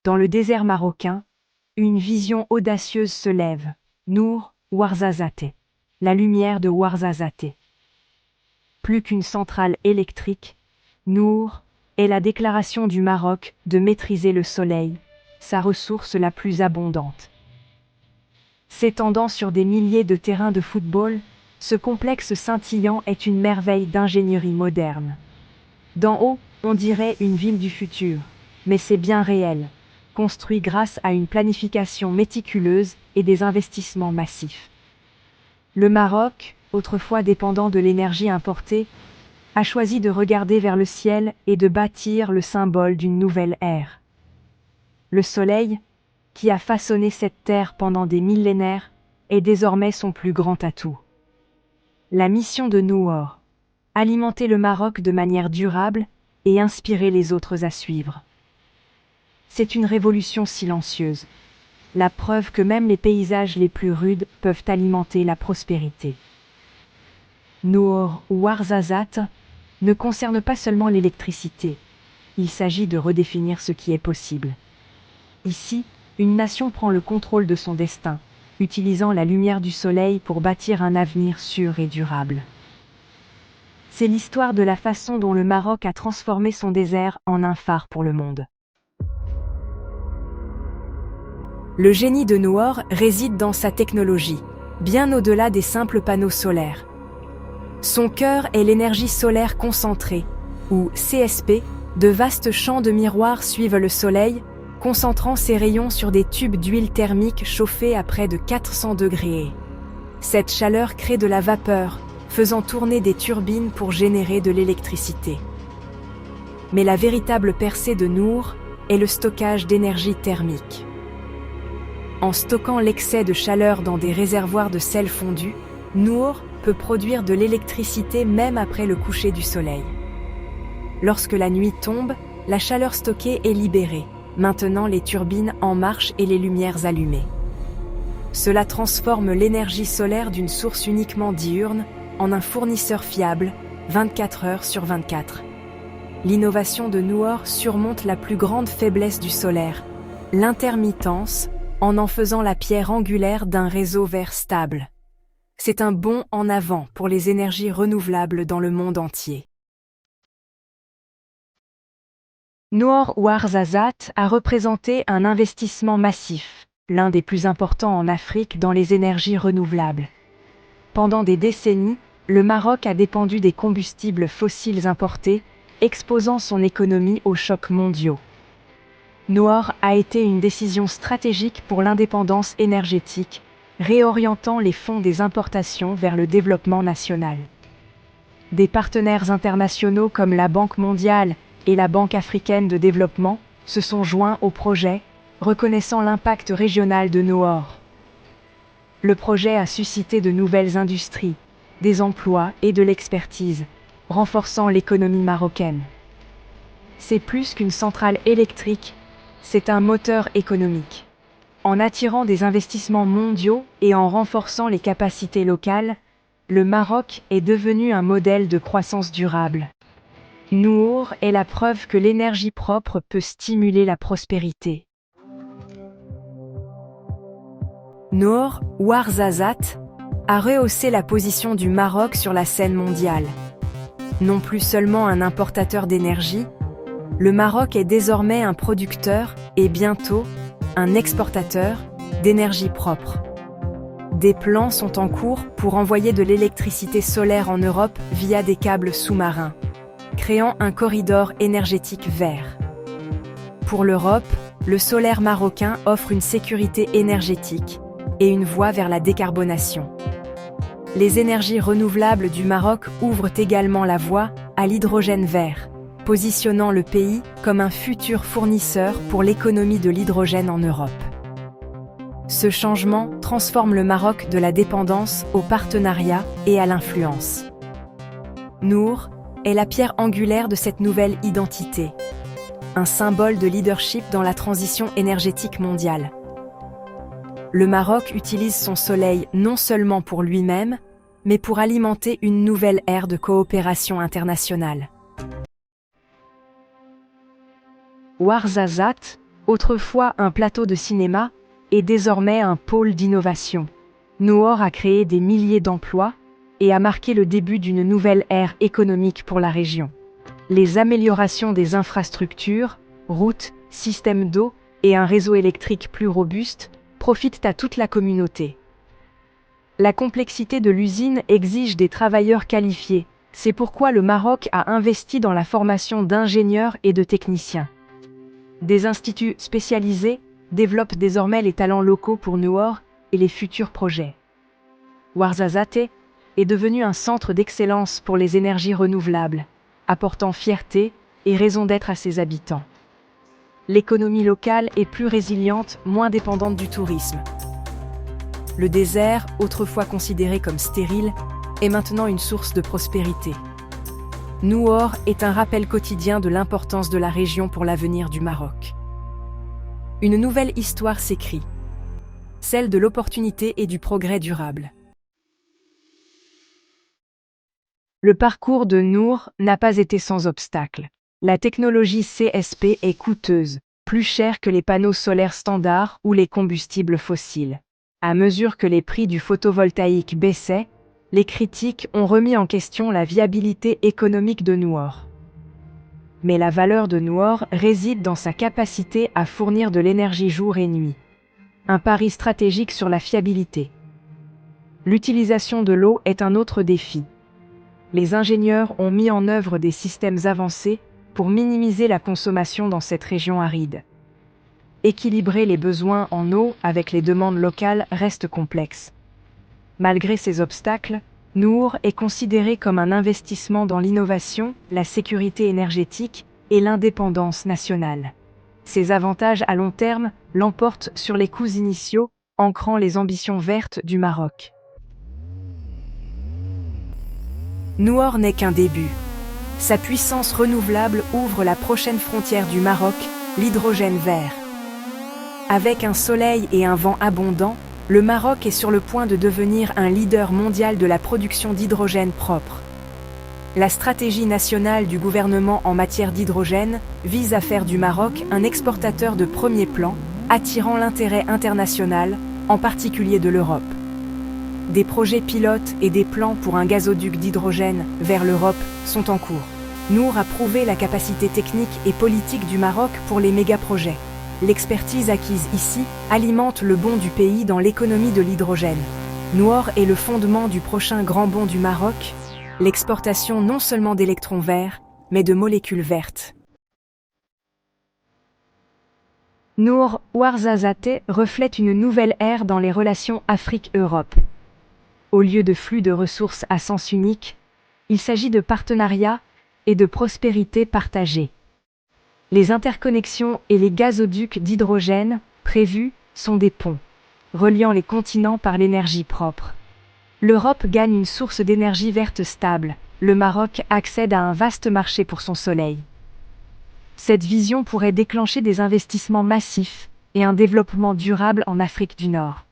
Dans le désert marocain, une vision audacieuse se lève. Nour Ouarzazate. La lumière de Ouarzazate. Plus qu'une centrale électrique, Nour est la déclaration du Maroc de maîtriser le soleil, sa ressource la plus abondante. S'étendant sur des milliers de terrains de football, ce complexe scintillant est une merveille d'ingénierie moderne. D'en haut, on dirait une ville du futur, mais c'est bien réel, construit grâce à une planification méticuleuse et des investissements massifs. Le Maroc, autrefois dépendant de l'énergie importée, a choisi de regarder vers le ciel et de bâtir le symbole d'une nouvelle ère. Le soleil, qui a façonné cette terre pendant des millénaires, est désormais son plus grand atout. La mission de Noor: alimenter le Maroc de manière durable et inspirer les autres à suivre. C'est une révolution silencieuse, la preuve que même les paysages les plus rudes peuvent alimenter la prospérité. Noor Ouarzazate ne concerne pas seulement l'électricité, il s'agit de redéfinir ce qui est possible. Ici, une nation prend le contrôle de son destin, utilisant la lumière du soleil pour bâtir un avenir sûr et durable. C'est l'histoire de la façon dont le Maroc a transformé son désert en un phare pour le monde. Le génie de Noor réside dans sa technologie, bien au-delà des simples panneaux solaires. Son cœur est l'énergie solaire concentrée, ou CSP, de vastes champs de miroirs suivent le soleil, concentrant ses rayons sur des tubes d'huile thermique chauffés à près de 400 degrés. Cette chaleur crée de la vapeur, faisant tourner des turbines pour générer de l'électricité. Mais la véritable percée de Noor est le stockage d'énergie thermique. En stockant l'excès de chaleur dans des réservoirs de sel fondu, Noor peut produire de l'électricité même après le coucher du soleil. Lorsque la nuit tombe, la chaleur stockée est libérée, maintenant les turbines en marche et les lumières allumées. Cela transforme l'énergie solaire d'une source uniquement diurne en un fournisseur fiable, 24 heures sur 24. L'innovation de Noor surmonte la plus grande faiblesse du solaire, l'intermittence, en faisant la pierre angulaire d'un réseau vert stable. C'est un bond en avant pour les énergies renouvelables dans le monde entier. Noor Ouarzazate a représenté un investissement massif, l'un des plus importants en Afrique dans les énergies renouvelables. Pendant des décennies, le Maroc a dépendu des combustibles fossiles importés, exposant son économie aux chocs mondiaux. Noor a été une décision stratégique pour l'indépendance énergétique, réorientant les fonds des importations vers le développement national. Des partenaires internationaux comme la Banque mondiale et la Banque africaine de développement se sont joints au projet, reconnaissant l'impact régional de Noor. Le projet a suscité de nouvelles industries, des emplois et de l'expertise, renforçant l'économie marocaine. C'est plus qu'une centrale électrique, c'est un moteur économique. En attirant des investissements mondiaux et en renforçant les capacités locales, le Maroc est devenu un modèle de croissance durable. Noor est la preuve que l'énergie propre peut stimuler la prospérité. Noor Ouarzazate a rehaussé la position du Maroc sur la scène mondiale. Non plus seulement un importateur d'énergie, le Maroc est désormais un producteur et bientôt un exportateur d'énergie propre. Des plans sont en cours pour envoyer de l'électricité solaire en Europe via des câbles sous-marins, créant un corridor énergétique vert. Pour l'Europe, le solaire marocain offre une sécurité énergétique et une voie vers la décarbonation. Les énergies renouvelables du Maroc ouvrent également la voie à l'hydrogène vert, positionnant le pays comme un futur fournisseur pour l'économie de l'hydrogène en Europe. Ce changement transforme le Maroc de la dépendance au partenariat et à l'influence. Noor est la pierre angulaire de cette nouvelle identité, un symbole de leadership dans la transition énergétique mondiale. Le Maroc utilise son soleil non seulement pour lui-même, mais pour alimenter une nouvelle ère de coopération internationale. Ouarzazate Autrefois un plateau de cinéma, est désormais un pôle d'innovation. Noor a créé des milliers d'emplois et a marqué le début d'une nouvelle ère économique pour la région. Les améliorations des infrastructures, routes, systèmes d'eau et un réseau électrique plus robuste profitent à toute la communauté. La complexité de l'usine exige des travailleurs qualifiés. C'est pourquoi le Maroc a investi dans la formation d'ingénieurs et de techniciens. Des instituts spécialisés développent désormais les talents locaux pour Noor et les futurs projets. Ouarzazate est devenu un centre d'excellence pour les énergies renouvelables, apportant fierté et raison d'être à ses habitants. L'économie locale est plus résiliente, moins dépendante du tourisme. Le désert, autrefois considéré comme stérile, est maintenant une source de prospérité. Noor est un rappel quotidien de l'importance de la région pour l'avenir du Maroc. Une nouvelle histoire s'écrit, celle de l'opportunité et du progrès durable. Le parcours de Noor n'a pas été sans obstacles. La technologie CSP est coûteuse, plus chère que les panneaux solaires standards ou les combustibles fossiles. À mesure que les prix du photovoltaïque baissaient, les critiques ont remis en question la viabilité économique de Noor. Mais la valeur de Noor réside dans sa capacité à fournir de l'énergie jour et nuit. Un pari stratégique sur la fiabilité. L'utilisation de l'eau est un autre défi. Les ingénieurs ont mis en œuvre des systèmes avancés pour minimiser la consommation dans cette région aride. Équilibrer les besoins en eau avec les demandes locales reste complexe. Malgré ces obstacles, Noor est considéré comme un investissement dans l'innovation, la sécurité énergétique et l'indépendance nationale. Ces avantages à long terme l'emportent sur les coûts initiaux, ancrant les ambitions vertes du Maroc. Noor n'est qu'un début. Sa puissance renouvelable ouvre la prochaine frontière du Maroc, l'hydrogène vert. Avec un soleil et un vent abondants, le Maroc est sur le point de devenir un leader mondial de la production d'hydrogène propre. La stratégie nationale du gouvernement en matière d'hydrogène vise à faire du Maroc un exportateur de premier plan, attirant l'intérêt international, en particulier de l'Europe. Des projets pilotes et des plans pour un gazoduc d'hydrogène vers l'Europe sont en cours. Noor a prouvé la capacité technique et politique du Maroc pour les méga-projets. L'expertise acquise ici alimente le bond du pays dans l'économie de l'hydrogène. Noor est le fondement du prochain grand bond du Maroc, l'exportation non seulement d'électrons verts, mais de molécules vertes. Noor Ouarzazate reflète une nouvelle ère dans les relations Afrique-Europe. Au lieu de flux de ressources à sens unique, il s'agit de partenariats et de prospérité partagée. Les interconnexions et les gazoducs d'hydrogène prévus sont des ponts, reliant les continents par l'énergie propre. L'Europe gagne une source d'énergie verte stable, le Maroc accède à un vaste marché pour son soleil. Cette vision pourrait déclencher des investissements massifs et un développement durable en Afrique du Nord.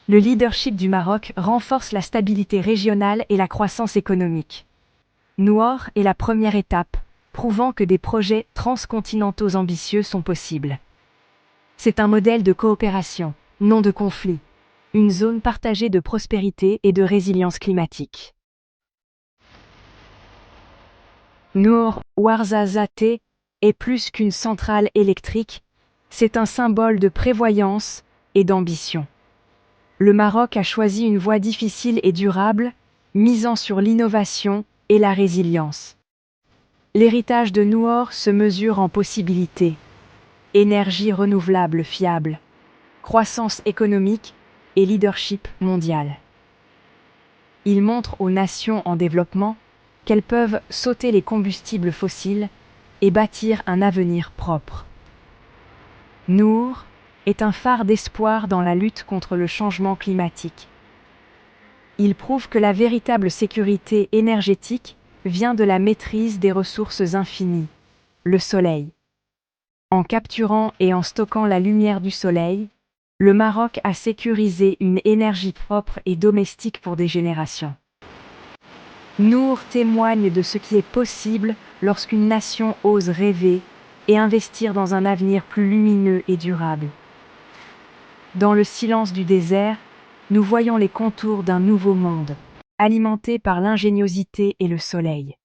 Le leadership du Maroc renforce la stabilité régionale et la croissance économique. Noor est la première étape, prouvant que des projets transcontinentaux ambitieux sont possibles. C'est un modèle de coopération, non de conflit, une zone partagée de prospérité et de résilience climatique. Noor Ouarzazate est plus qu'une centrale électrique, c'est un symbole de prévoyance et d'ambition. Le Maroc a choisi une voie difficile et durable, misant sur l'innovation et la résilience. L'héritage de Noor se mesure en possibilités. Énergie renouvelable fiable, croissance économique et leadership mondial. Il montre aux nations en développement qu'elles peuvent sauter les combustibles fossiles et bâtir un avenir propre. Noor est un phare d'espoir dans la lutte contre le changement climatique. Il prouve que la véritable sécurité énergétique vient de la maîtrise des ressources infinies, le soleil. En capturant et en stockant la lumière du soleil, le Maroc a sécurisé une énergie propre et domestique pour des générations. Noor témoigne de ce qui est possible lorsqu'une nation ose rêver et investir dans un avenir plus lumineux et durable. Dans le silence du désert, nous voyons les contours d'un nouveau monde, alimenté par l'ingéniosité et le soleil.